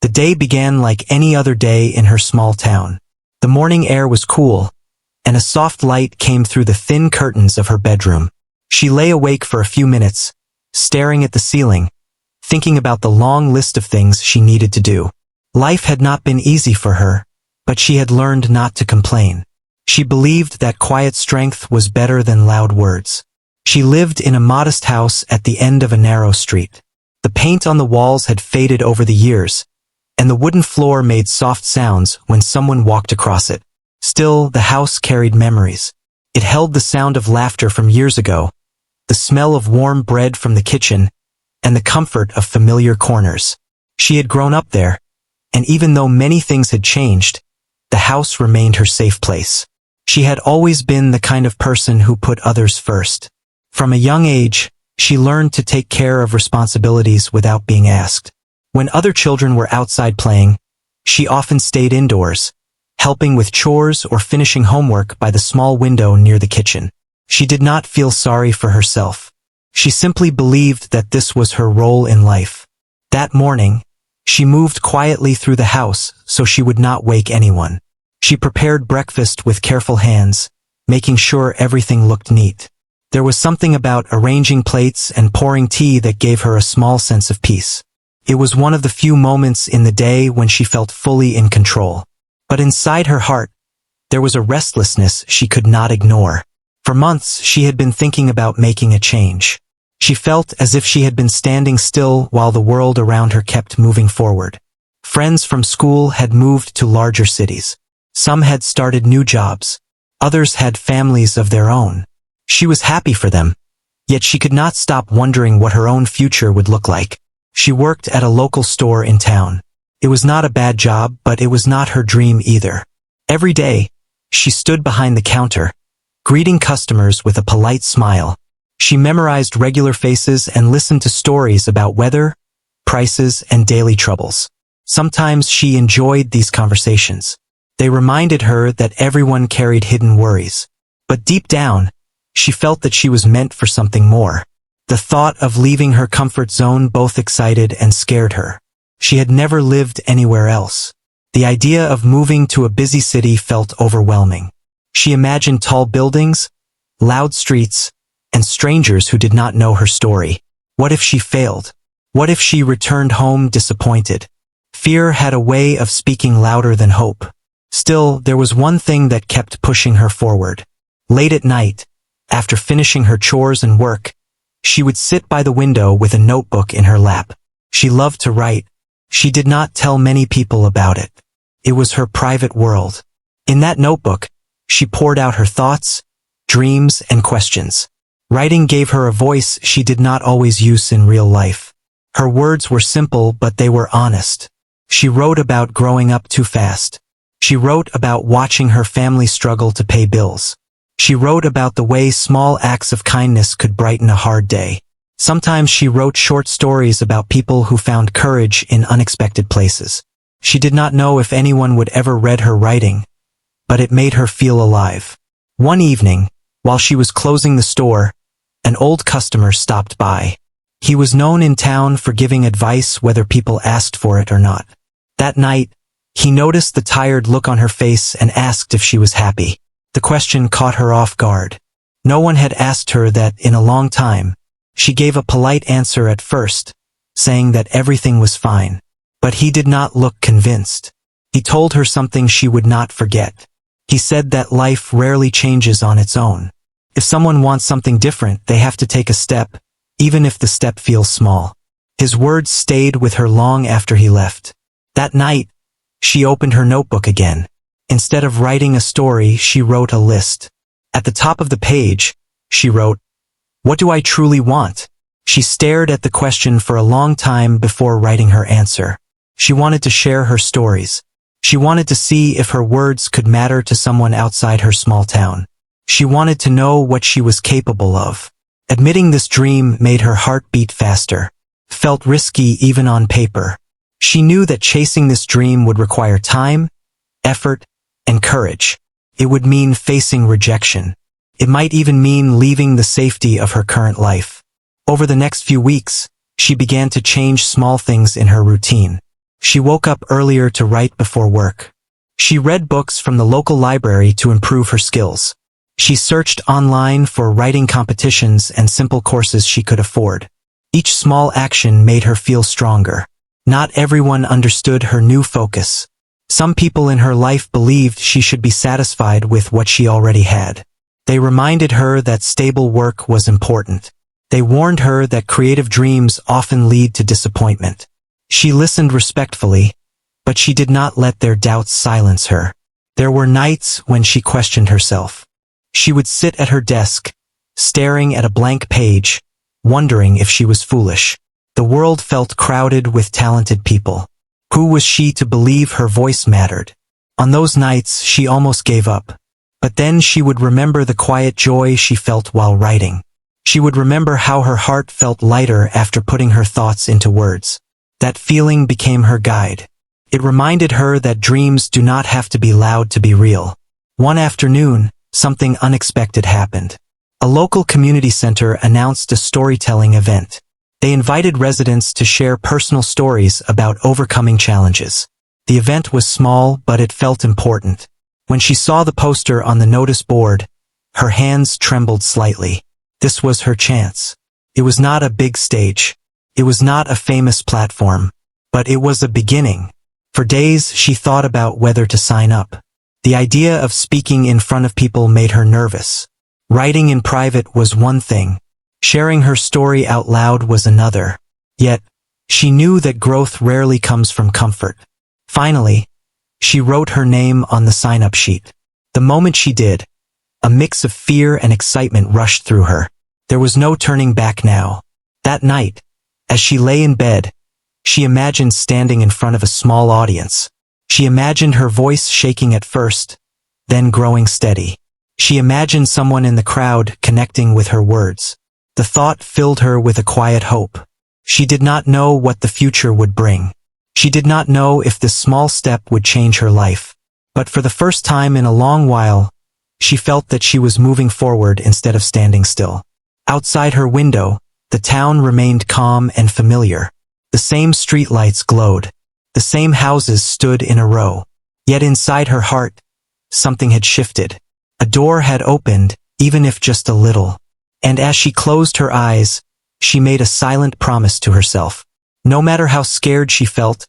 The day began like any other day in her small town. The morning air was cool, and a soft light came through the thin curtains of her bedroom. She lay awake for a few minutes, staring at the ceiling, thinking about the long list of things she needed to do. Life had not been easy for her, but she had learned not to complain. She believed that quiet strength was better than loud words. She lived in a modest house at the end of a narrow street. The paint on the walls had faded over the years, and the wooden floor made soft sounds when someone walked across it. Still, the house carried memories. It held the sound of laughter from years ago, the smell of warm bread from the kitchen, and the comfort of familiar corners. She had grown up there, and even though many things had changed, the house remained her safe place. She had always been the kind of person who put others first. From a young age, she learned to take care of responsibilities without being asked. When other children were outside playing, she often stayed indoors, helping with chores or finishing homework by the small window near the kitchen. She did not feel sorry for herself. She simply believed that this was her role in life. That morning, she moved quietly through the house so she would not wake anyone. She prepared breakfast with careful hands, making sure everything looked neat. There was something about arranging plates and pouring tea that gave her a small sense of peace. It was one of the few moments in the day when she felt fully in control. But inside her heart, there was a restlessness she could not ignore. For months, she had been thinking about making a change. She felt as if she had been standing still while the world around her kept moving forward. Friends from school had moved to larger cities. Some had started new jobs. Others had families of their own. She was happy for them, yet she could not stop wondering what her own future would look like. She worked at a local store in town. It was not a bad job, but it was not her dream either. Every day, she stood behind the counter, greeting customers with a polite smile. She memorized regular faces and listened to stories about weather, prices, and daily troubles. Sometimes she enjoyed these conversations. They reminded her that everyone carried hidden worries. But deep down, she felt that she was meant for something more. The thought of leaving her comfort zone both excited and scared her. She had never lived anywhere else. The idea of moving to a busy city felt overwhelming. She imagined tall buildings, loud streets, and strangers who did not know her story. What if she failed? What if she returned home disappointed? Fear had a way of speaking louder than hope. Still, there was one thing that kept pushing her forward. Late at night, after finishing her chores and work, she would sit by the window with a notebook in her lap. She loved to write. She did not tell many people about it. It was her private world. In that notebook, she poured out her thoughts, dreams, and questions. Writing gave her a voice she did not always use in real life. Her words were simple, but they were honest. She wrote about growing up too fast. She wrote about watching her family struggle to pay bills. She wrote about the way small acts of kindness could brighten a hard day. Sometimes she wrote short stories about people who found courage in unexpected places. She did not know if anyone would ever read her writing, but it made her feel alive. One evening, while she was closing the store, an old customer stopped by. He was known in town for giving advice whether people asked for it or not. That night, he noticed the tired look on her face and asked if she was happy. The question caught her off guard. No one had asked her that in a long time. She gave a polite answer at first, saying that everything was fine. But he did not look convinced. He told her something she would not forget. He said that life rarely changes on its own. If someone wants something different, they have to take a step, even if the step feels small. His words stayed with her long after he left. That night, she opened her notebook again. Instead of writing a story, she wrote a list. At the top of the page, she wrote, "What do I truly want?" She stared at the question for a long time before writing her answer. She wanted to share her stories. She wanted to see if her words could matter to someone outside her small town. She wanted to know what she was capable of. Admitting this dream made her heart beat faster. Felt risky even on paper. She knew that chasing this dream would require time, effort, and courage. It would mean facing rejection. It might even mean leaving the safety of her current life. Over the next few weeks, she began to change small things in her routine. She woke up earlier to write before work. She read books from the local library to improve her skills. She searched online for writing competitions and simple courses she could afford. Each small action made her feel stronger. Not everyone understood her new focus. Some people in her life believed she should be satisfied with what she already had. They reminded her that stable work was important. They warned her that creative dreams often lead to disappointment. She listened respectfully, but she did not let their doubts silence her. There were nights when she questioned herself. She would sit at her desk, staring at a blank page, wondering if she was foolish. The world felt crowded with talented people. Who was she to believe her voice mattered? On those nights, she almost gave up. But then she would remember the quiet joy she felt while writing. She would remember how her heart felt lighter after putting her thoughts into words. That feeling became her guide. It reminded her that dreams do not have to be loud to be real. One afternoon, something unexpected happened. A local community center announced a storytelling event. They invited residents to share personal stories about overcoming challenges. The event was small, but it felt important. When she saw the poster on the notice board, her hands trembled slightly. This was her chance. It was not a big stage. It was not a famous platform. But it was a beginning. For days, she thought about whether to sign up. The idea of speaking in front of people made her nervous. Writing in private was one thing. Sharing her story out loud was another. Yet, she knew that growth rarely comes from comfort. Finally, she wrote her name on the sign-up sheet. The moment she did, a mix of fear and excitement rushed through her. There was no turning back now. That night, as she lay in bed, she imagined standing in front of a small audience. She imagined her voice shaking at first, then growing steady. She imagined someone in the crowd connecting with her words. The thought filled her with a quiet hope. She did not know what the future would bring. She did not know if this small step would change her life. But for the first time in a long while, she felt that she was moving forward instead of standing still. Outside her window, the town remained calm and familiar. The same streetlights glowed. The same houses stood in a row. Yet inside her heart, something had shifted. A door had opened, even if just a little. And as she closed her eyes, she made a silent promise to herself. No matter how scared she felt,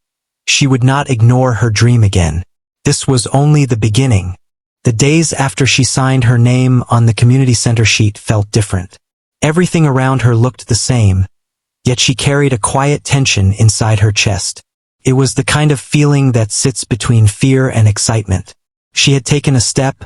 she would not ignore her dream again. This was only the beginning. The days after she signed her name on the community center sheet felt different. Everything around her looked the same, yet she carried a quiet tension inside her chest. It was the kind of feeling that sits between fear and excitement. She had taken a step,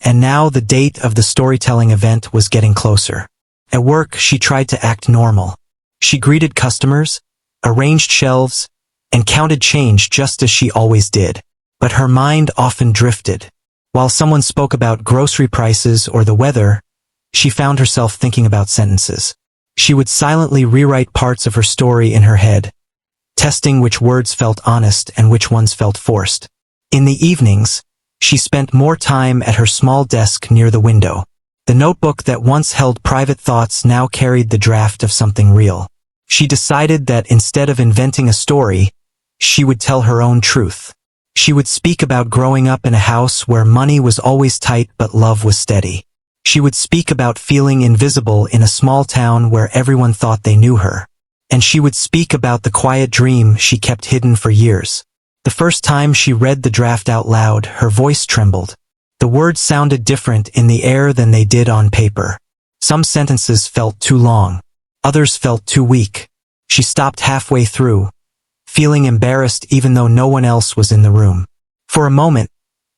and now the date of the storytelling event was getting closer. At work, she tried to act normal. She greeted customers, arranged shelves, and counted change just as she always did. But her mind often drifted. While someone spoke about grocery prices or the weather, she found herself thinking about sentences. She would silently rewrite parts of her story in her head, testing which words felt honest and which ones felt forced. In the evenings, she spent more time at her small desk near the window. The notebook that once held private thoughts now carried the draft of something real. She decided that instead of inventing a story, she would tell her own truth. She would speak about growing up in a house where money was always tight but love was steady. She would speak about feeling invisible in a small town where everyone thought they knew her. And she would speak about the quiet dream she kept hidden for years. The first time she read the draft out loud, her voice trembled. The words sounded different in the air than they did on paper. Some sentences felt too long. Others felt too weak. She stopped halfway through, feeling embarrassed even though no one else was in the room. For a moment,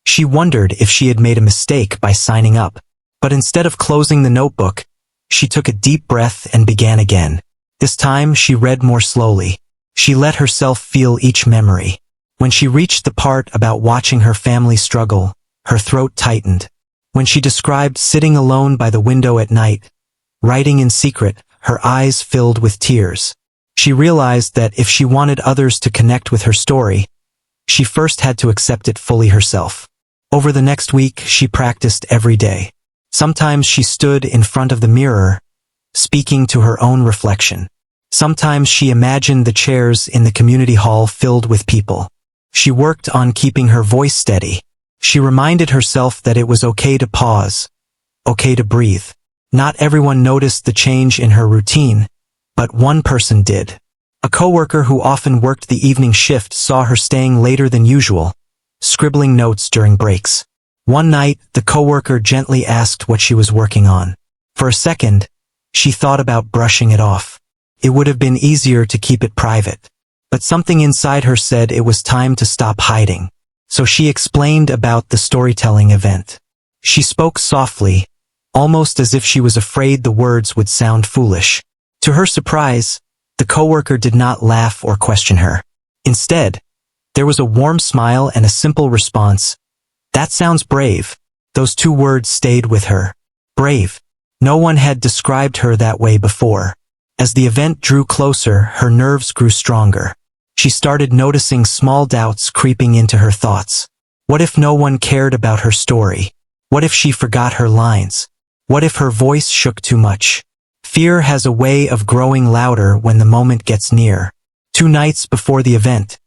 she wondered if she had made a mistake by signing up. But instead of closing the notebook, she took a deep breath and began again. This time, she read more slowly. She let herself feel each memory. When she reached the part about watching her family struggle, her throat tightened. When she described sitting alone by the window at night, writing in secret, her eyes filled with tears. She realized that if she wanted others to connect with her story, she first had to accept it fully herself. Over the next week, she practiced every day. Sometimes she stood in front of the mirror, speaking to her own reflection. Sometimes she imagined the chairs in the community hall filled with people. She worked on keeping her voice steady. She reminded herself that it was okay to pause, okay to breathe. Not everyone noticed the change in her routine, but one person did. A coworker who often worked the evening shift saw her staying later than usual, scribbling notes during breaks. One night, the coworker gently asked what she was working on. For a second, she thought about brushing it off. It would have been easier to keep it private. But something inside her said it was time to stop hiding. So she explained about the storytelling event. She spoke softly, almost as if she was afraid the words would sound foolish. To her surprise, the coworker did not laugh or question her. Instead, there was a warm smile and a simple response. "That sounds brave." Those two words stayed with her. Brave. No one had described her that way before. As the event drew closer, her nerves grew stronger. She started noticing small doubts creeping into her thoughts. What if no one cared about her story? What if she forgot her lines? What if her voice shook too much? Fear has a way of growing louder when the moment gets near. 2 nights before the event,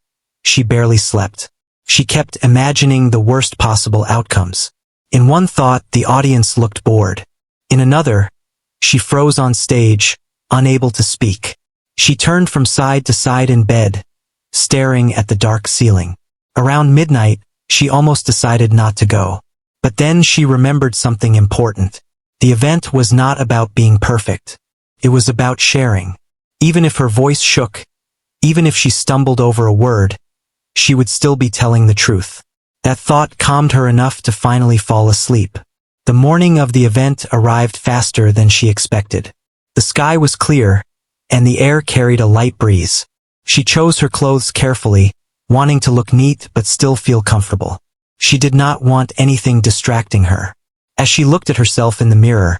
she barely slept. She kept imagining the worst possible outcomes. In one thought, the audience looked bored. In another, she froze on stage, unable to speak. She turned from side to side in bed, staring at the dark ceiling. Around midnight, she almost decided not to go. But then she remembered something important. The event was not about being perfect. It was about sharing. Even if her voice shook, even if she stumbled over a word, she would still be telling the truth. That thought calmed her enough to finally fall asleep. The morning of the event arrived faster than she expected. The sky was clear, and the air carried a light breeze. She chose her clothes carefully, wanting to look neat but still feel comfortable. She did not want anything distracting her. As she looked at herself in the mirror,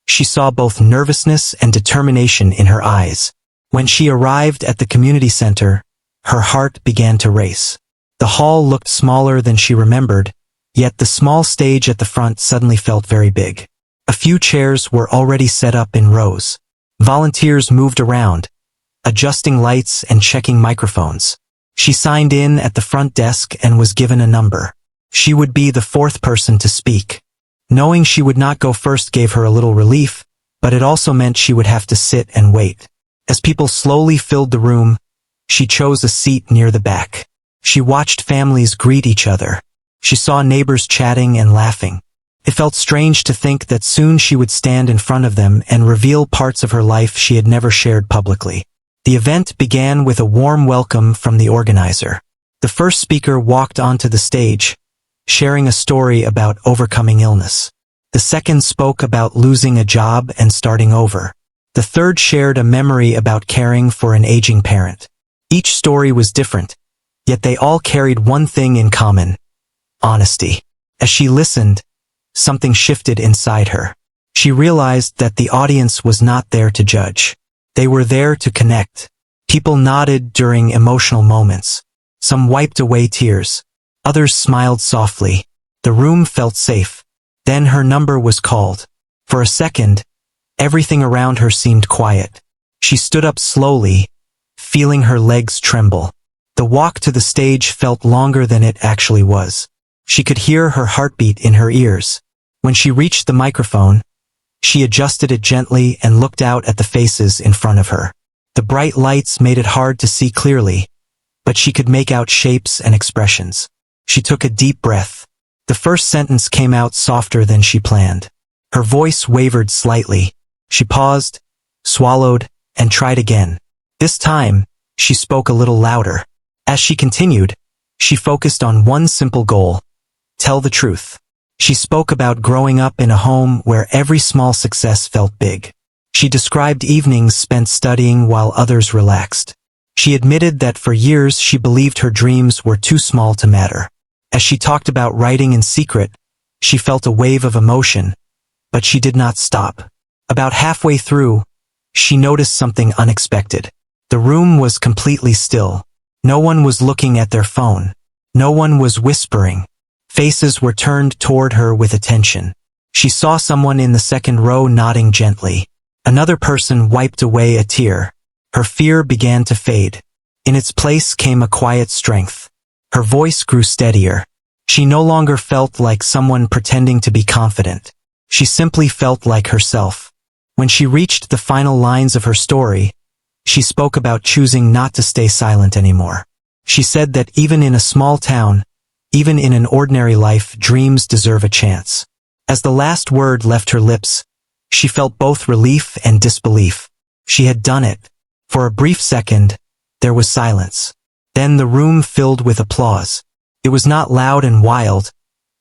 she saw both nervousness and determination in her eyes. When she arrived at the community center, her heart began to race. The hall looked smaller than she remembered, yet the small stage at the front suddenly felt very big. A few chairs were already set up in rows. Volunteers moved around, adjusting lights and checking microphones. She signed in at the front desk and was given a number. She would be the 4th person to speak. Knowing she would not go first gave her a little relief, but it also meant she would have to sit and wait. As people slowly filled the room, she chose a seat near the back. She watched families greet each other. She saw neighbors chatting and laughing. It felt strange to think that soon she would stand in front of them and reveal parts of her life she had never shared publicly. The event began with a warm welcome from the organizer. The first speaker walked onto the stage, sharing a story about overcoming illness. The second spoke about losing a job and starting over. The third shared a memory about caring for an aging parent. Each story was different, yet they all carried one thing in common: honesty. As she listened, something shifted inside her. She realized that the audience was not there to judge. They were there to connect. People nodded during emotional moments. Some wiped away tears. Others smiled softly. The room felt safe. Then her number was called. For a second, everything around her seemed quiet. She stood up slowly, feeling her legs tremble. The walk to the stage felt longer than it actually was. She could hear her heartbeat in her ears. When she reached the microphone, she adjusted it gently and looked out at the faces in front of her. The bright lights made it hard to see clearly, but she could make out shapes and expressions. She took a deep breath. The first sentence came out softer than she planned. Her voice wavered slightly. She paused, swallowed, and tried again. This time, she spoke a little louder. As she continued, she focused on one simple goal: tell the truth. She spoke about growing up in a home where every small success felt big. She described evenings spent studying while others relaxed. She admitted that for years she believed her dreams were too small to matter. As she talked about writing in secret, she felt a wave of emotion, but she did not stop. About halfway through, she noticed something unexpected. The room was completely still. No one was looking at their phone. No one was whispering. Faces were turned toward her with attention. She saw someone in the second row nodding gently. Another person wiped away a tear. Her fear began to fade. In its place came a quiet strength. Her voice grew steadier. She no longer felt like someone pretending to be confident. She simply felt like herself. When she reached the final lines of her story, she spoke about choosing not to stay silent anymore. She said that even in a small town, even in an ordinary life, dreams deserve a chance. As the last word left her lips, she felt both relief and disbelief. She had done it. For a brief second, there was silence. Then the room filled with applause. It was not loud and wild,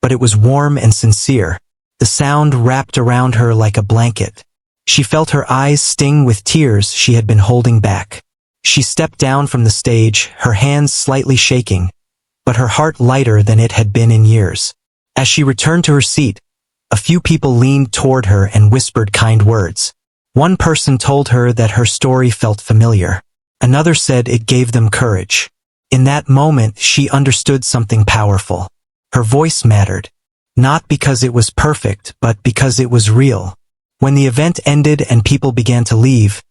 but it was warm and sincere. The sound wrapped around her like a blanket. She felt her eyes sting with tears she had been holding back. She stepped down from the stage, her hands slightly shaking, but her heart lighter than it had been in years. As she returned to her seat, a few people leaned toward her and whispered kind words. One person told her that her story felt familiar. Another said it gave them courage. In that moment, she understood something powerful. Her voice mattered, not because it was perfect, but because it was real. When the event ended and people began to leave,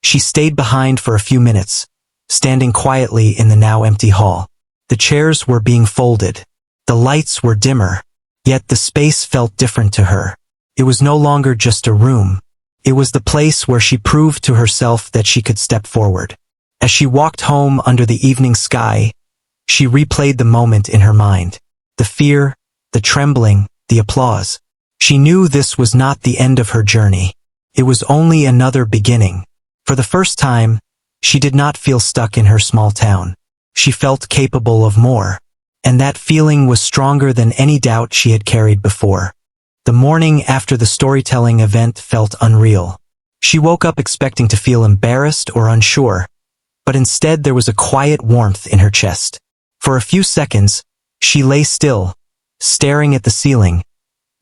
she stayed behind for a few minutes, standing quietly in the now empty hall. The chairs were being folded. The lights were dimmer, yet the space felt different to her. It was no longer just a room. It was the place where she proved to herself that she could step forward. As she walked home under the evening sky, she replayed the moment in her mind. The fear, the trembling, the applause. She knew this was not the end of her journey. It was only another beginning. For the first time, she did not feel stuck in her small town. She felt capable of more. And that feeling was stronger than any doubt she had carried before. The morning after the storytelling event felt unreal. She woke up expecting to feel embarrassed or unsure, but instead there was a quiet warmth in her chest. For a few seconds, she lay still, staring at the ceiling,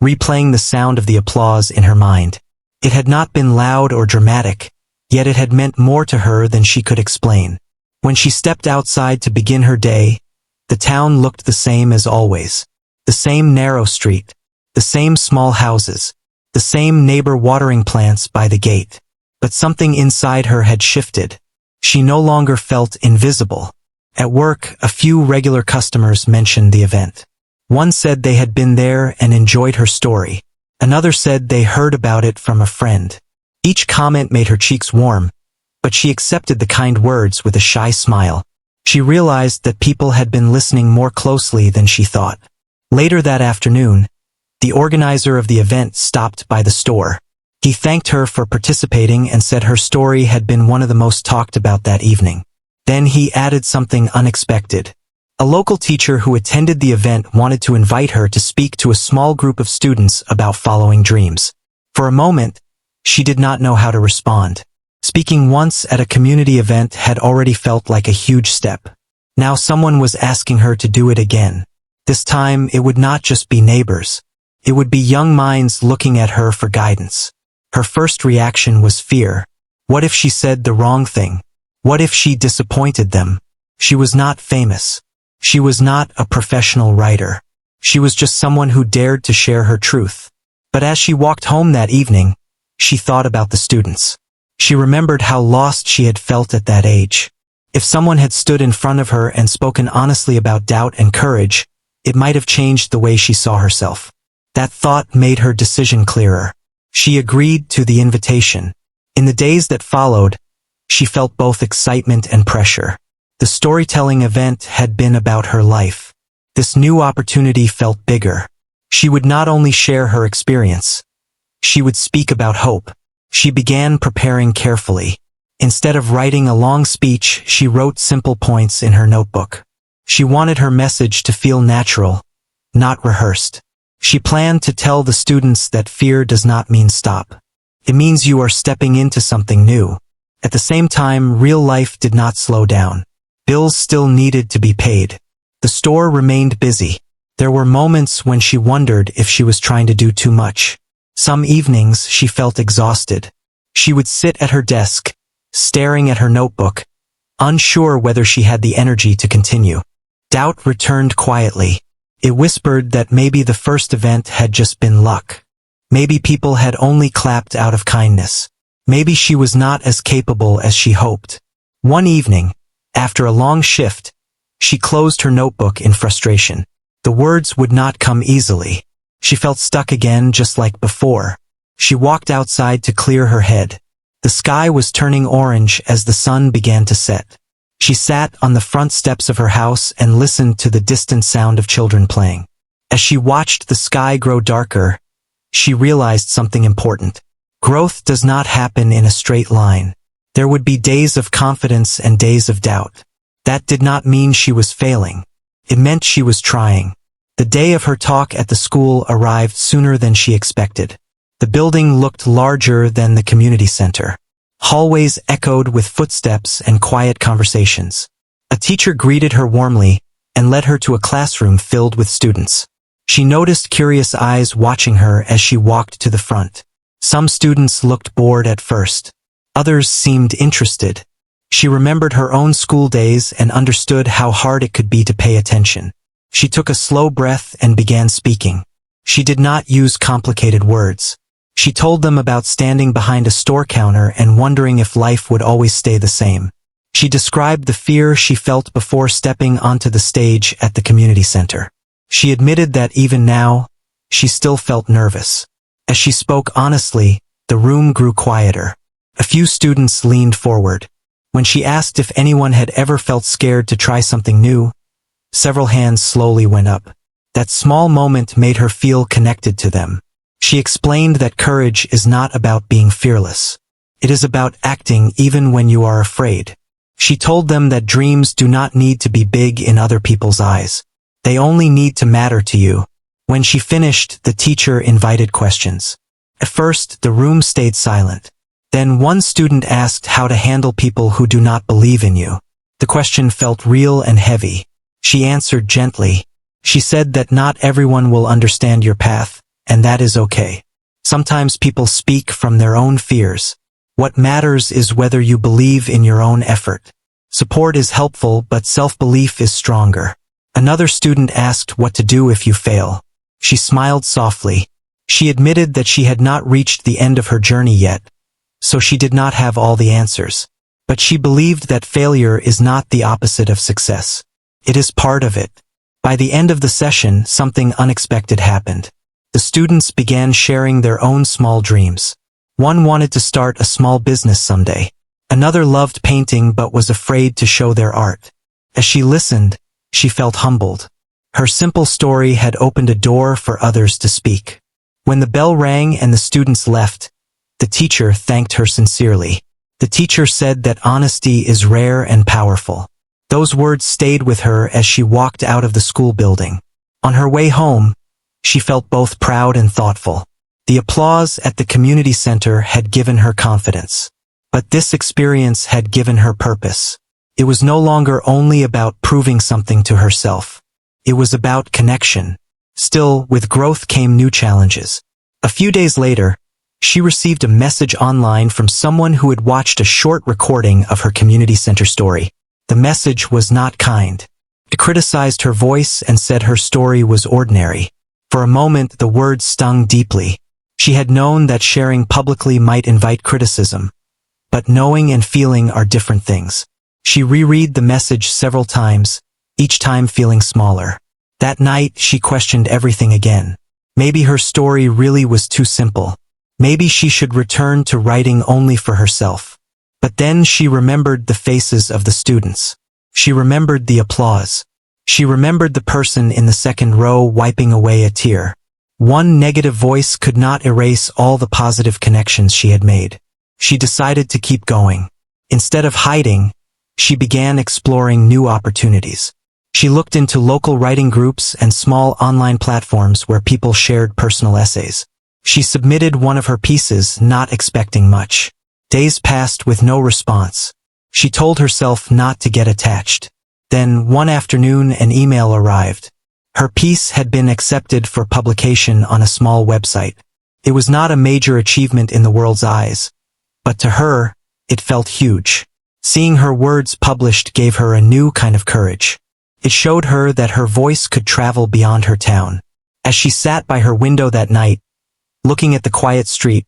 replaying the sound of the applause in her mind. It had not been loud or dramatic, yet it had meant more to her than she could explain. When she stepped outside to begin her day, the town looked the same as always. The same narrow street, the same small houses, the same neighbor watering plants by the gate. But something inside her had shifted. She no longer felt invisible. At work, a few regular customers mentioned the event. One said they had been there and enjoyed her story. Another said they heard about it from a friend. Each comment made her cheeks warm, but she accepted the kind words with a shy smile. She realized that people had been listening more closely than she thought. Later that afternoon, the organizer of the event stopped by the store. He thanked her for participating and said her story had been one of the most talked about that evening. Then he added something unexpected. A local teacher who attended the event wanted to invite her to speak to a small group of students about following dreams. For a moment, she did not know how to respond. Speaking once at a community event had already felt like a huge step. Now someone was asking her to do it again. This time, it would not just be neighbors. It would be young minds looking at her for guidance. Her first reaction was fear. What if she said the wrong thing? What if she disappointed them? She was not famous. She was not a professional writer. She was just someone who dared to share her truth. But as she walked home that evening, she thought about the students. She remembered how lost she had felt at that age. If someone had stood in front of her and spoken honestly about doubt and courage, it might have changed the way she saw herself. That thought made her decision clearer. She agreed to the invitation. In the days that followed, she felt both excitement and pressure. The storytelling event had been about her life. This new opportunity felt bigger. She would not only share her experience. She would speak about hope. She began preparing carefully. Instead of writing a long speech, she wrote simple points in her notebook. She wanted her message to feel natural, not rehearsed. She planned to tell the students that fear does not mean stop. It means you are stepping into something new. At the same time, real life did not slow down. Bills still needed to be paid. The store remained busy. There were moments when she wondered if she was trying to do too much. Some evenings she felt exhausted. She would sit at her desk, staring at her notebook, unsure whether she had the energy to continue. Doubt returned quietly. It whispered that maybe the first event had just been luck. Maybe people had only clapped out of kindness. Maybe she was not as capable as she hoped. One evening, after a long shift, she closed her notebook in frustration. The words would not come easily. She felt stuck again just like before. She walked outside to clear her head. The sky was turning orange as the sun began to set. She sat on the front steps of her house and listened to the distant sound of children playing. As she watched the sky grow darker, she realized something important. Growth does not happen in a straight line. There would be days of confidence and days of doubt. That did not mean she was failing. It meant she was trying. The day of her talk at the school arrived sooner than she expected. The building looked larger than the community center. Hallways echoed with footsteps and quiet conversations. A teacher greeted her warmly and led her to a classroom filled with students. She noticed curious eyes watching her as she walked to the front. Some students looked bored at first. Others seemed interested. She remembered her own school days and understood how hard it could be to pay attention. She took a slow breath and began speaking. She did not use complicated words. She told them about standing behind a store counter and wondering if life would always stay the same. She described the fear she felt before stepping onto the stage at the community center. She admitted that even now, she still felt nervous. As she spoke honestly, the room grew quieter. A few students leaned forward. When she asked if anyone had ever felt scared to try something new, several hands slowly went up. That small moment made her feel connected to them. She explained that courage is not about being fearless. It is about acting even when you are afraid. She told them that dreams do not need to be big in other people's eyes. They only need to matter to you. When she finished, the teacher invited questions. At first, the room stayed silent. Then one student asked how to handle people who do not believe in you. The question felt real and heavy. She answered gently. She said that not everyone will understand your path, and that is okay. Sometimes people speak from their own fears. What matters is whether you believe in your own effort. Support is helpful, but self-belief is stronger. Another student asked what to do if you fail. She smiled softly. She admitted that she had not reached the end of her journey yet, so she did not have all the answers. But she believed that failure is not the opposite of success. It is part of it. By the end of the session, something unexpected happened. The students began sharing their own small dreams. One wanted to start a small business someday. Another loved painting but was afraid to show their art. As she listened, she felt humbled. Her simple story had opened a door for others to speak. When the bell rang and the students left, the teacher thanked her sincerely. The teacher said that honesty is rare and powerful. Those words stayed with her as she walked out of the school building. On her way home, she felt both proud and thoughtful. The applause at the community center had given her confidence. But this experience had given her purpose. It was no longer only about proving something to herself. It was about connection. Still, with growth came new challenges. A few days later, she received a message online from someone who had watched a short recording of her community center story. The message was not kind. It criticized her voice and said her story was ordinary. For a moment, the words stung deeply. She had known that sharing publicly might invite criticism. But knowing and feeling are different things. She reread the message several times, each time feeling smaller. That night, she questioned everything again. Maybe her story really was too simple. Maybe she should return to writing only for herself. But then she remembered the faces of the students. She remembered the applause. She remembered the person in the second row wiping away a tear. One negative voice could not erase all the positive connections she had made. She decided to keep going. Instead of hiding, she began exploring new opportunities. She looked into local writing groups and small online platforms where people shared personal essays. She submitted one of her pieces, not expecting much. Days passed with no response. She told herself not to get attached. Then, one afternoon, an email arrived. Her piece had been accepted for publication on a small website. It was not a major achievement in the world's eyes, but to her, it felt huge. Seeing her words published gave her a new kind of courage. It showed her that her voice could travel beyond her town. As she sat by her window that night, looking at the quiet street,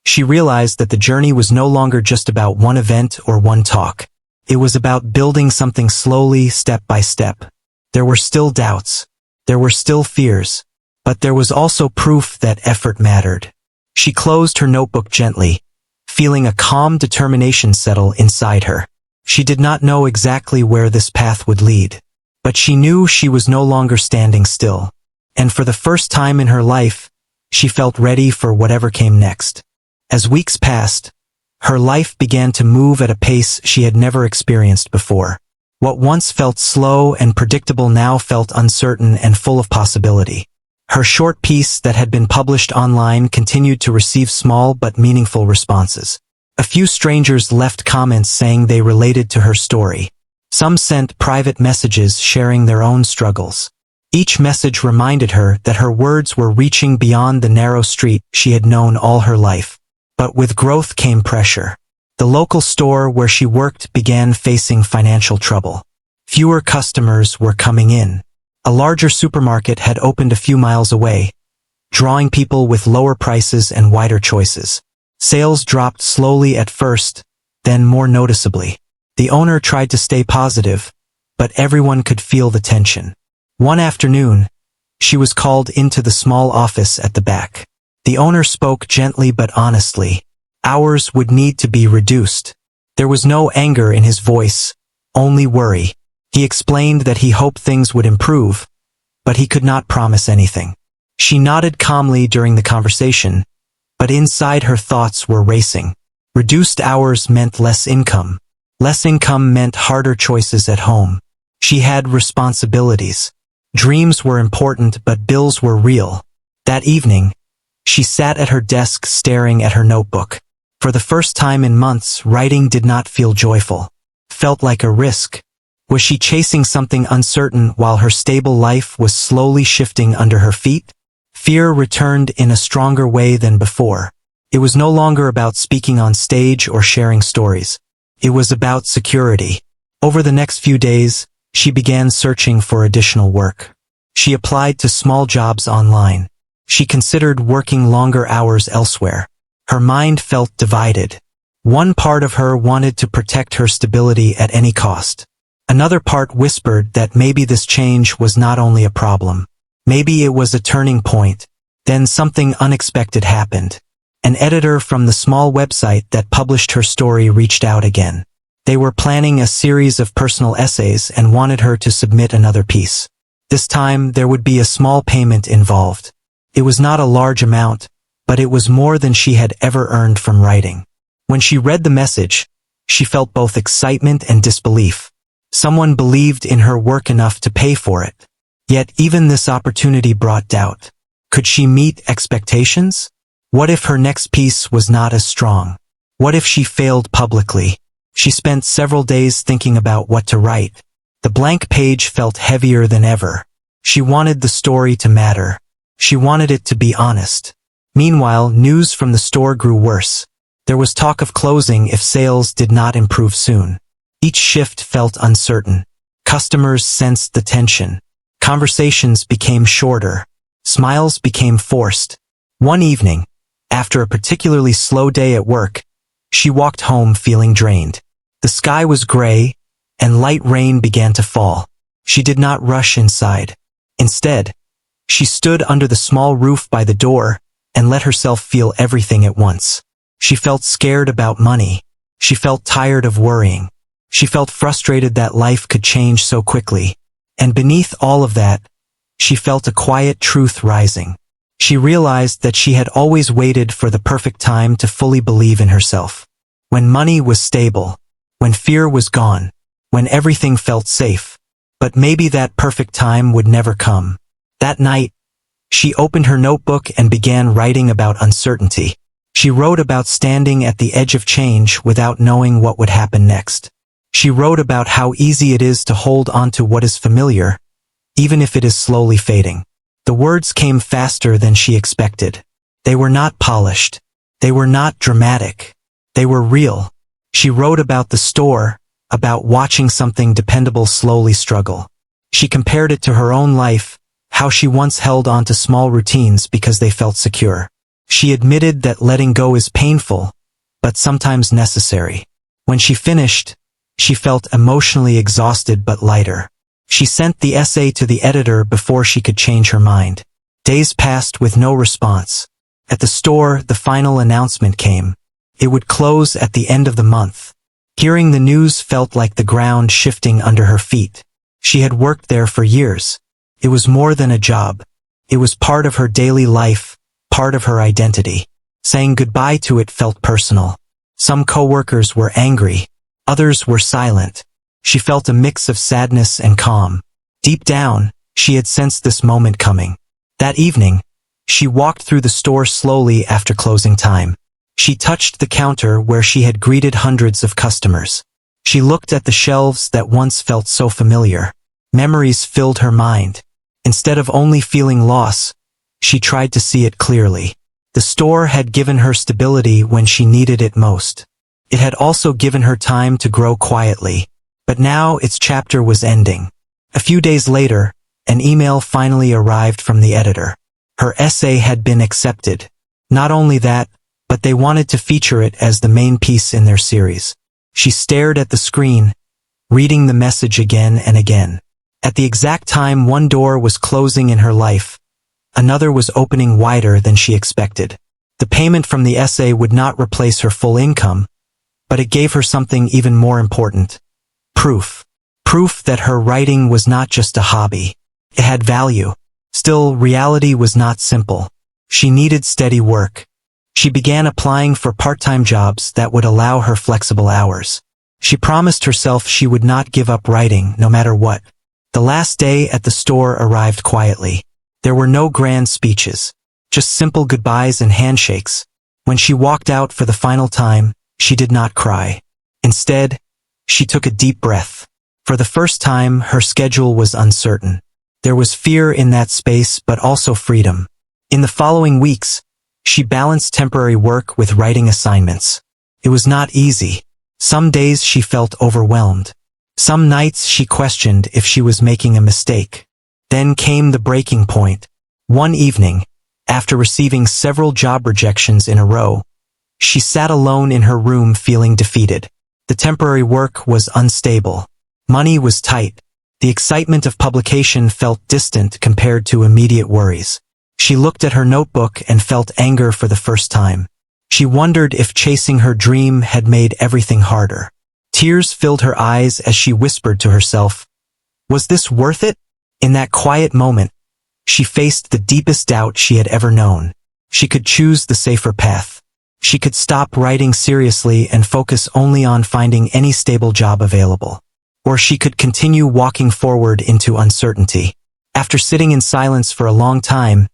She realized that the journey was no longer just about one event or one talk. It was about building something slowly, step by step. There were still doubts. There were still fears. But there was also proof that effort mattered. She closed her notebook gently, feeling a calm determination settle inside her. She did not know exactly where this path would lead, but she knew she was no longer standing still. And for the first time in her life, she felt ready for whatever came next. As weeks passed, her life began to move at a pace she had never experienced before. What once felt slow and predictable now felt uncertain and full of possibility. Her short piece that had been published online continued to receive small but meaningful responses. A few strangers left comments saying they related to her story. Some sent private messages sharing their own struggles. Each message reminded her that her words were reaching beyond the narrow street she had known all her life. But with growth came pressure. The local store where she worked began facing financial trouble. Fewer customers were coming in. A larger supermarket had opened a few miles away, drawing people with lower prices and wider choices. Sales dropped slowly at first, then more noticeably. The owner tried to stay positive, but everyone could feel the tension. One afternoon, she was called into the small office at the back. The owner spoke gently but honestly. Hours would need to be reduced. There was no anger in his voice, only worry. He explained that he hoped things would improve, but he could not promise anything. She nodded calmly during the conversation, but inside her thoughts were racing. Reduced hours meant less income. Less income meant harder choices at home. She had responsibilities. Dreams were important, but bills were real. That evening, she sat at her desk staring at her notebook. For the first time in months, writing did not feel joyful. Felt like a risk. Was she chasing something uncertain while her stable life was slowly shifting under her feet? Fear returned in a stronger way than before. It was no longer about speaking on stage or sharing stories. It was about security. Over the next few days, she began searching for additional work. She applied to small jobs online. She considered working longer hours elsewhere. Her mind felt divided. One part of her wanted to protect her stability at any cost. Another part whispered that maybe this change was not only a problem. Maybe it was a turning point. Then something unexpected happened. An editor from the small website that published her story reached out again. They were planning a series of personal essays and wanted her to submit another piece. This time, there would be a small payment involved. It was not a large amount, but it was more than she had ever earned from writing. When she read the message, she felt both excitement and disbelief. Someone believed in her work enough to pay for it. Yet even this opportunity brought doubt. Could she meet expectations? What if her next piece was not as strong? What if she failed publicly? She spent several days thinking about what to write. The blank page felt heavier than ever. She wanted the story to matter. She wanted it to be honest. Meanwhile, news from the store grew worse. There was talk of closing if sales did not improve soon. Each shift felt uncertain. Customers sensed the tension. Conversations became shorter. Smiles became forced. One evening, after a particularly slow day at work, she walked home feeling drained. The sky was gray, and light rain began to fall. She did not rush inside. Instead, she stood under the small roof by the door and let herself feel everything at once. She felt scared about money. She felt tired of worrying. She felt frustrated that life could change so quickly. And beneath all of that, she felt a quiet truth rising. She realized that she had always waited for the perfect time to fully believe in herself. When money was stable, when fear was gone, when everything felt safe. But maybe that perfect time would never come. That night, she opened her notebook and began writing about uncertainty. She wrote about standing at the edge of change without knowing what would happen next. She wrote about how easy it is to hold on to what is familiar, even if it is slowly fading. The words came faster than she expected. They were not polished. They were not dramatic. They were real. She wrote about the store, about watching something dependable slowly struggle. She compared it to her own life, how she once held on to small routines because they felt secure. She admitted that letting go is painful, but sometimes necessary. When she finished, she felt emotionally exhausted but lighter. She sent the essay to the editor before she could change her mind. Days passed with no response. At the store, the final announcement came. It would close at the end of the month. Hearing the news felt like the ground shifting under her feet. She had worked there for years. It was more than a job. It was part of her daily life, part of her identity. Saying goodbye to it felt personal. Some coworkers were angry. Others were silent. She felt a mix of sadness and calm. Deep down, she had sensed this moment coming. That evening, she walked through the store slowly after closing time. She touched the counter where she had greeted hundreds of customers. She looked at the shelves that once felt so familiar. Memories filled her mind. Instead of only feeling loss, she tried to see it clearly. The store had given her stability when she needed it most. It had also given her time to grow quietly. But now its chapter was ending. A few days later, an email finally arrived from the editor. Her essay had been accepted. Not only that, but they wanted to feature it as the main piece in their series. She stared at the screen, reading the message again and again. At the exact time one door was closing in her life, another was opening wider than she expected. The payment from the essay would not replace her full income, but it gave her something even more important. Proof. Proof that her writing was not just a hobby. It had value. Still, reality was not simple. She needed steady work. She began applying for part-time jobs that would allow her flexible hours. She promised herself she would not give up writing, no matter what. The last day at the store arrived quietly. There were no grand speeches, just simple goodbyes and handshakes. When she walked out for the final time, she did not cry. Instead, she took a deep breath. For the first time, her schedule was uncertain. There was fear in that space, but also freedom. In the following weeks, she balanced temporary work with writing assignments. It was not easy. Some days she felt overwhelmed. Some nights she questioned if she was making a mistake. Then came the breaking point. One evening, after receiving several job rejections in a row, she sat alone in her room feeling defeated. The temporary work was unstable. Money was tight. The excitement of publication felt distant compared to immediate worries. She looked at her notebook and felt anger for the first time. She wondered if chasing her dream had made everything harder. Tears filled her eyes as she whispered to herself, "Was this worth it?" In that quiet moment, she faced the deepest doubt she had ever known. She could choose the safer path. She could stop writing seriously and focus only on finding any stable job available. Or she could continue walking forward into uncertainty. After sitting in silence for a long time,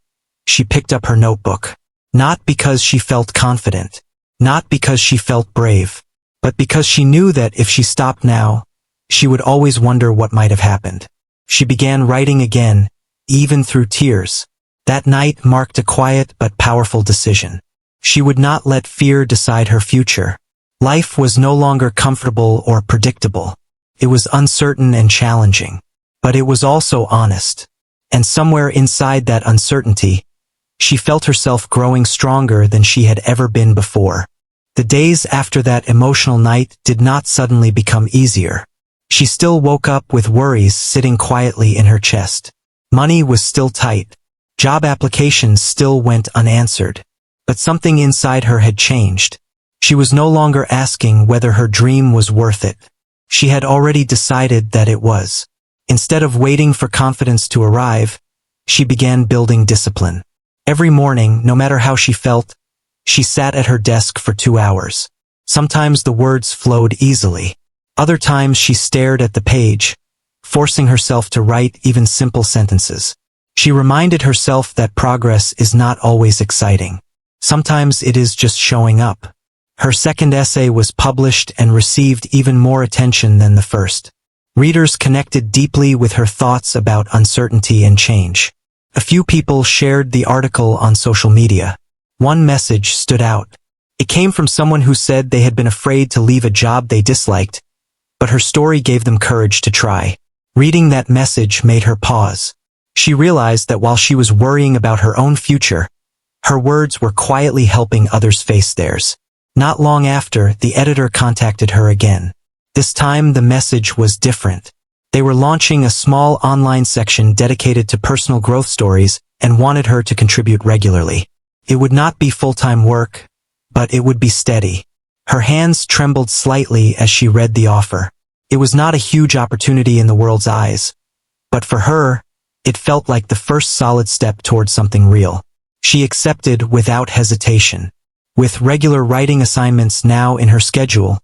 she picked up her notebook. Not because she felt confident, not because she felt brave, but because she knew that if she stopped now, she would always wonder what might have happened. She began writing again, even through tears. That night marked a quiet but powerful decision. She would not let fear decide her future. Life was no longer comfortable or predictable. It was uncertain and challenging, but it was also honest. And somewhere inside that uncertainty, she felt herself growing stronger than she had ever been before. The days after that emotional night did not suddenly become easier. She still woke up with worries sitting quietly in her chest. Money was still tight. Job applications still went unanswered. But something inside her had changed. She was no longer asking whether her dream was worth it. She had already decided that it was. Instead of waiting for confidence to arrive, she began building discipline. Every morning, no matter how she felt, she sat at her desk for 2 hours. Sometimes the words flowed easily. Other times she stared at the page, forcing herself to write even simple sentences. She reminded herself that progress is not always exciting. Sometimes it is just showing up. Her second essay was published and received even more attention than the first. Readers connected deeply with her thoughts about uncertainty and change. A few people shared the article on social media. One message stood out. It came from someone who said they had been afraid to leave a job they disliked, but her story gave them courage to try. Reading that message made her pause. She realized that while she was worrying about her own future, Her words were quietly helping others face theirs. Not long after, the editor contacted her again. This time the message was different. They were launching a small online section dedicated to personal growth stories and wanted her to contribute regularly. It would not be full-time work, but it would be steady. Her hands trembled slightly as she read the offer. It was not a huge opportunity in the world's eyes, but for her, it felt like the first solid step towards something real. She accepted without hesitation. With regular writing assignments now in her schedule,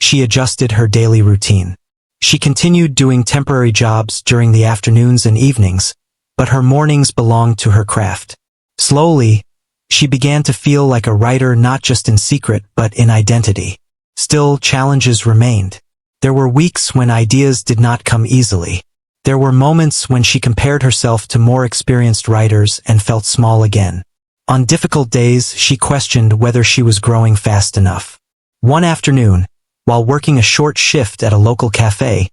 she adjusted her daily routine. She continued doing temporary jobs during the afternoons and evenings, but her mornings belonged to her craft. Slowly, she began to feel like a writer not just in secret but in identity. Still, challenges remained. There were weeks when ideas did not come easily. There were moments when she compared herself to more experienced writers and felt small again. On difficult days, she questioned whether she was growing fast enough. One afternoon, while working a short shift at a local cafe,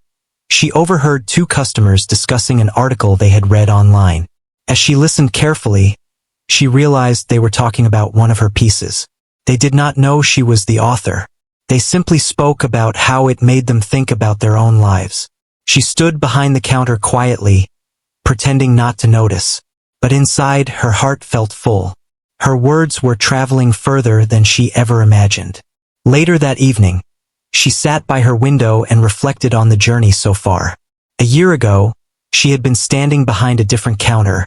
she overheard two customers discussing an article they had read online. As she listened carefully, she realized they were talking about one of her pieces. They did not know she was the author. They simply spoke about how it made them think about their own lives. She stood behind the counter quietly, pretending not to notice. But inside, her heart felt full. Her words were traveling further than she ever imagined. Later that evening, she sat by her window and reflected on the journey so far. A year ago, she had been standing behind a different counter,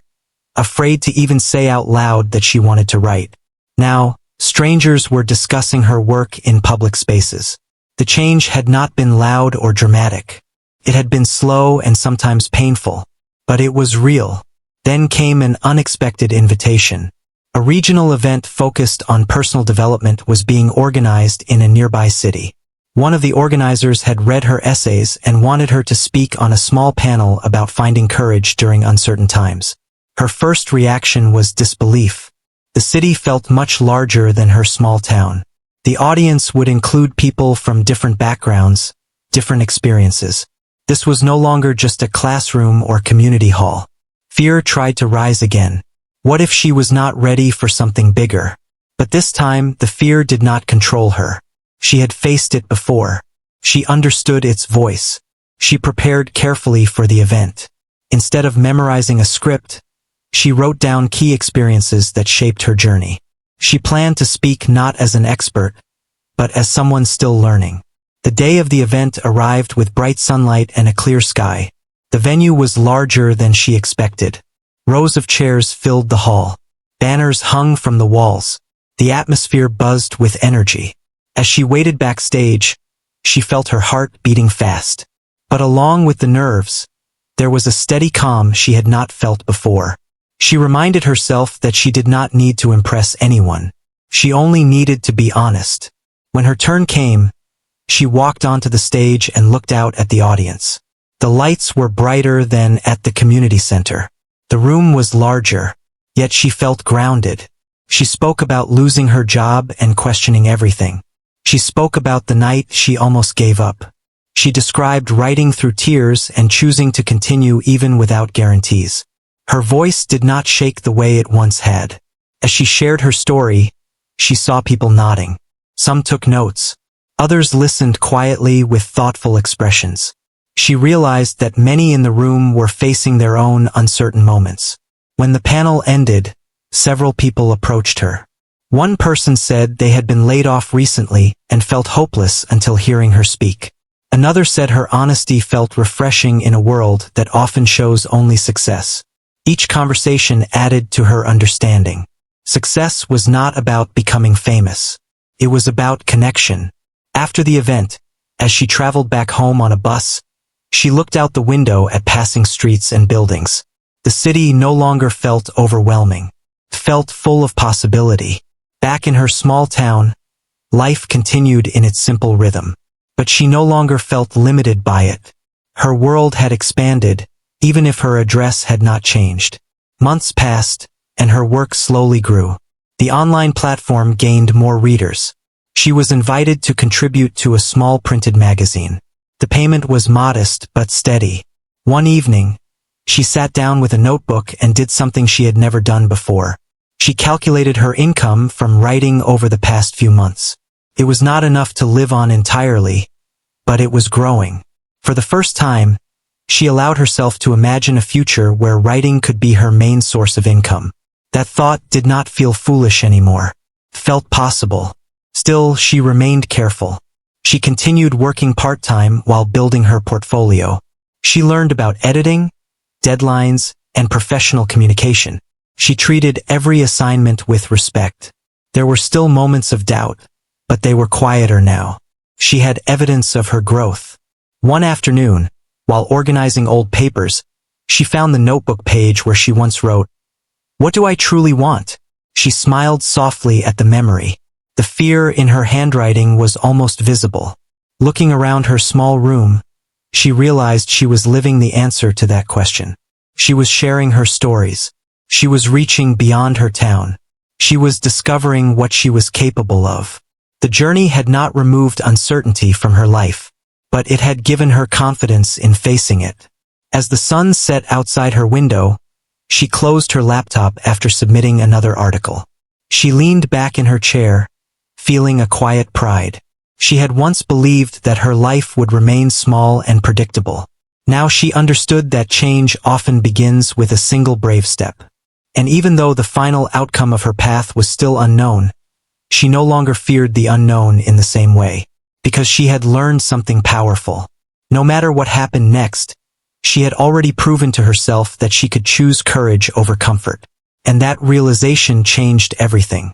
afraid to even say out loud that she wanted to write. Now, strangers were discussing her work in public spaces. The change had not been loud or dramatic. It had been slow and sometimes painful, but it was real. Then came an unexpected invitation. A regional event focused on personal development was being organized in a nearby city. One of the organizers had read her essays and wanted her to speak on a small panel about finding courage during uncertain times. Her first reaction was disbelief. The city felt much larger than her small town. The audience would include people from different backgrounds, different experiences. This was no longer just a classroom or community hall. Fear tried to rise again. What if she was not ready for something bigger? But this time, the fear did not control her. She had faced it before. She understood its voice. She prepared carefully for the event. Instead of memorizing a script, she wrote down key experiences that shaped her journey. She planned to speak not as an expert, but as someone still learning. The day of the event arrived with bright sunlight and a clear sky. The venue was larger than she expected. Rows of chairs filled the hall. Banners hung from the walls. The atmosphere buzzed with energy. As she waited backstage, she felt her heart beating fast. But along with the nerves, there was a steady calm she had not felt before. She reminded herself that she did not need to impress anyone. She only needed to be honest. When her turn came, she walked onto the stage and looked out at the audience. The lights were brighter than at the community center. The room was larger, yet she felt grounded. She spoke about losing her job and questioning everything. She spoke about the night she almost gave up. She described writing through tears and choosing to continue even without guarantees. Her voice did not shake the way it once had. As she shared her story, she saw people nodding. Some took notes. Others listened quietly with thoughtful expressions. She realized that many in the room were facing their own uncertain moments. When the panel ended, several people approached her. One person said they had been laid off recently and felt hopeless until hearing her speak. Another said her honesty felt refreshing in a world that often shows only success. Each conversation added to her understanding. Success was not about becoming famous. It was about connection. After the event, as she traveled back home on a bus, she looked out the window at passing streets and buildings. The city no longer felt overwhelming. It felt full of possibility. Back in her small town, life continued in its simple rhythm. But she no longer felt limited by it. Her world had expanded, even if her address had not changed. Months passed, and her work slowly grew. The online platform gained more readers. She was invited to contribute to a small printed magazine. The payment was modest but steady. One evening, she sat down with a notebook and did something she had never done before. She calculated her income from writing over the past few months. It was not enough to live on entirely, but it was growing. For the first time, she allowed herself to imagine a future where writing could be her main source of income. That thought did not feel foolish anymore. It felt possible. Still, she remained careful. She continued working part-time while building her portfolio. She learned about editing, deadlines, and professional communication. She treated every assignment with respect. There were still moments of doubt, but they were quieter now. She had evidence of her growth. One afternoon, while organizing old papers, she found the notebook page where she once wrote, "What do I truly want?" She smiled softly at the memory. The fear in her handwriting was almost visible. Looking around her small room, she realized she was living the answer to that question. She was sharing her stories. She was reaching beyond her town. She was discovering what she was capable of. The journey had not removed uncertainty from her life, but it had given her confidence in facing it. As the sun set outside her window, she closed her laptop after submitting another article. She leaned back in her chair, feeling a quiet pride. She had once believed that her life would remain small and predictable. Now she understood that change often begins with a single brave step. And even though the final outcome of her path was still unknown, she no longer feared the unknown in the same way, because she had learned something powerful. No matter what happened next, she had already proven to herself that she could choose courage over comfort. And that realization changed everything.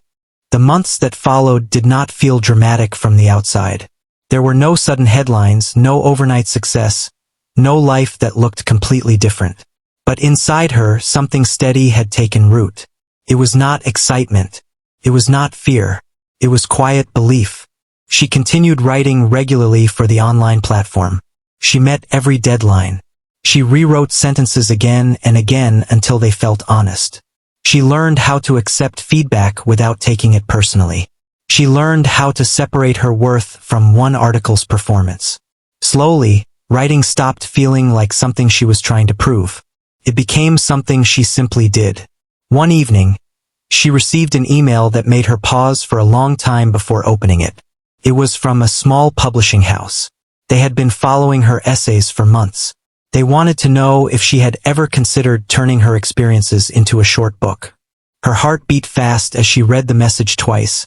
The months that followed did not feel dramatic from the outside. There were no sudden headlines, no overnight success, no life that looked completely different. But inside her, something steady had taken root. It was not excitement. It was not fear. It was quiet belief. She continued writing regularly for the online platform. She met every deadline. She rewrote sentences again and again until they felt honest. She learned how to accept feedback without taking it personally. She learned how to separate her worth from one article's performance. Slowly, writing stopped feeling like something she was trying to prove. It became something she simply did. One evening, she received an email that made her pause for a long time before opening it. It was from a small publishing house. They had been following her essays for months. They wanted to know if she had ever considered turning her experiences into a short book. Her heart beat fast as she read the message twice,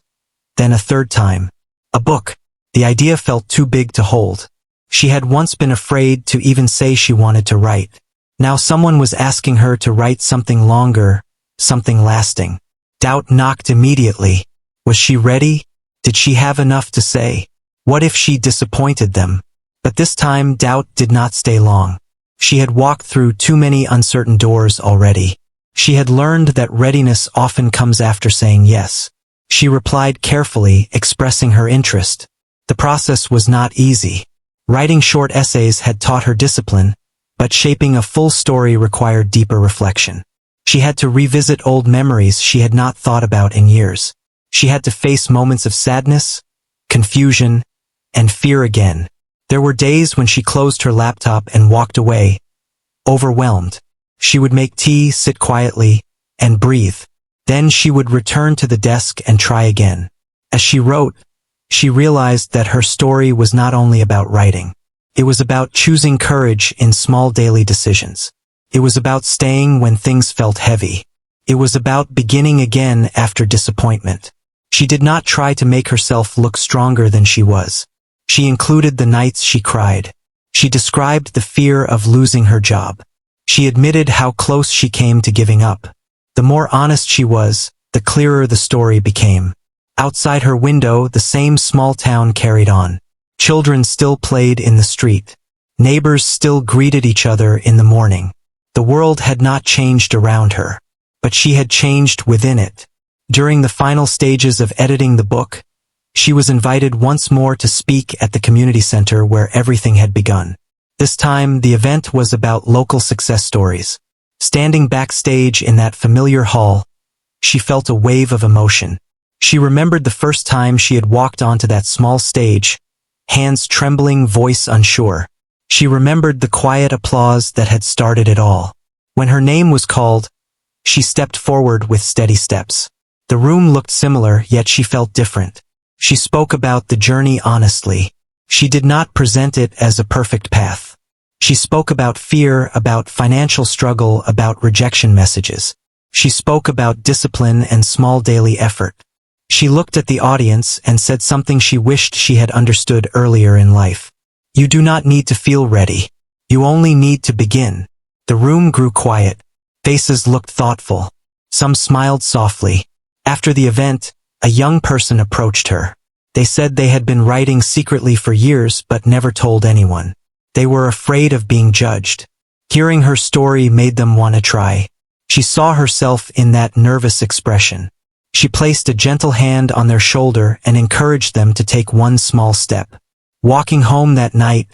then a third time. A book. The idea felt too big to hold. She had once been afraid to even say she wanted to write. Now someone was asking her to write something longer, something lasting. Doubt knocked immediately. Was she ready? Did she have enough to say? What if she disappointed them? But this time doubt did not stay long. She had walked through too many uncertain doors already. She had learned that readiness often comes after saying yes. She replied carefully, expressing her interest. The process was not easy. Writing short essays had taught her discipline, but shaping a full story required deeper reflection. She had to revisit old memories she had not thought about in years. She had to face moments of sadness, confusion, and fear again. There were days when she closed her laptop and walked away, overwhelmed. She would make tea, sit quietly, and breathe. Then she would return to the desk and try again. As she wrote, she realized that her story was not only about writing. It was about choosing courage in small daily decisions. It was about staying when things felt heavy. It was about beginning again after disappointment. She did not try to make herself look stronger than she was. She included the nights she cried. She described the fear of losing her job. She admitted how close she came to giving up. The more honest she was, the clearer the story became. Outside her window, the same small town carried on. Children still played in the street. Neighbors still greeted each other in the morning. The world had not changed around her, but she had changed within it. During the final stages of editing the book, she was invited once more to speak at the community center where everything had begun. This time, the event was about local success stories. Standing backstage in that familiar hall, she felt a wave of emotion. She remembered the first time she had walked onto that small stage, hands trembling, voice unsure. She remembered the quiet applause that had started it all. When her name was called, She stepped forward with steady steps. The room looked similar, yet she felt different. She spoke about the journey honestly. She did not present it as a perfect path. She spoke about fear, about financial struggle, about rejection messages. She spoke about discipline and small daily effort. She looked at the audience and said something she wished she had understood earlier in life. You do not need to feel ready. You only need to begin. The room grew quiet. Faces looked thoughtful. Some smiled softly. After the event, a young person approached her. They said they had been writing secretly for years but never told anyone. They were afraid of being judged. Hearing her story made them want to try. She saw herself in that nervous expression. She placed a gentle hand on their shoulder and encouraged them to take one small step. Walking home that night,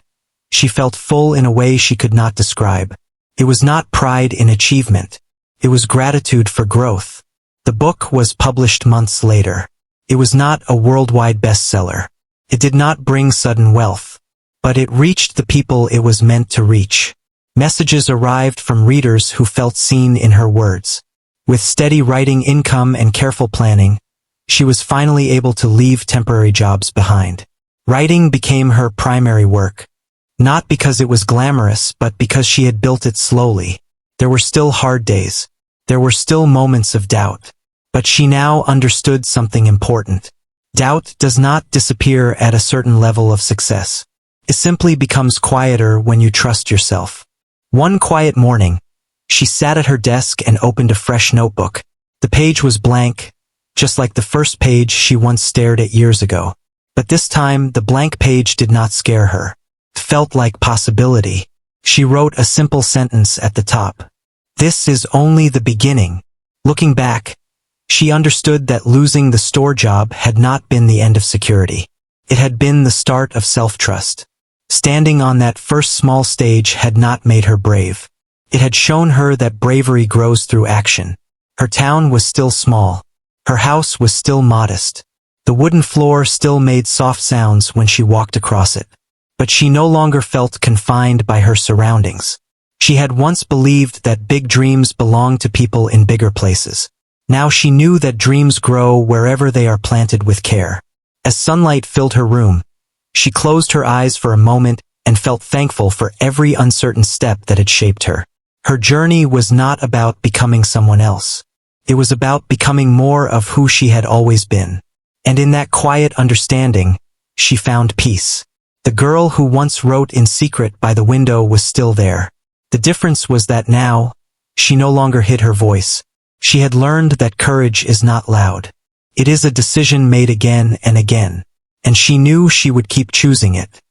she felt full in a way she could not describe. It was not pride in achievement. It was gratitude for growth. The book was published months later. It was not a worldwide bestseller. It did not bring sudden wealth. But it reached the people it was meant to reach. Messages arrived from readers who felt seen in her words. With steady writing income and careful planning, she was finally able to leave temporary jobs behind. Writing became her primary work. Not because it was glamorous, but because she had built it slowly. There were still hard days. There were still moments of doubt. But she now understood something important. Doubt does not disappear at a certain level of success. It simply becomes quieter when you trust yourself. One quiet morning, she sat at her desk and opened a fresh notebook. The page was blank, just like the first page she once stared at years ago. But this time, the blank page did not scare her. It felt like possibility. She wrote a simple sentence at the top. This is only the beginning. Looking back, she understood that losing the store job had not been the end of security. It had been the start of self-trust. Standing on that first small stage had not made her brave. It had shown her that bravery grows through action. Her town was still small. Her house was still modest. The wooden floor still made soft sounds when she walked across it. But she no longer felt confined by her surroundings. She had once believed that big dreams belonged to people in bigger places. Now she knew that dreams grow wherever they are planted with care. As sunlight filled her room, she closed her eyes for a moment and felt thankful for every uncertain step that had shaped her. Her journey was not about becoming someone else. It was about becoming more of who she had always been. And in that quiet understanding, she found peace. The girl who once wrote in secret by the window was still there. The difference was that now, she no longer hid her voice. She had learned that courage is not loud. It is a decision made again and again. And she knew she would keep choosing it.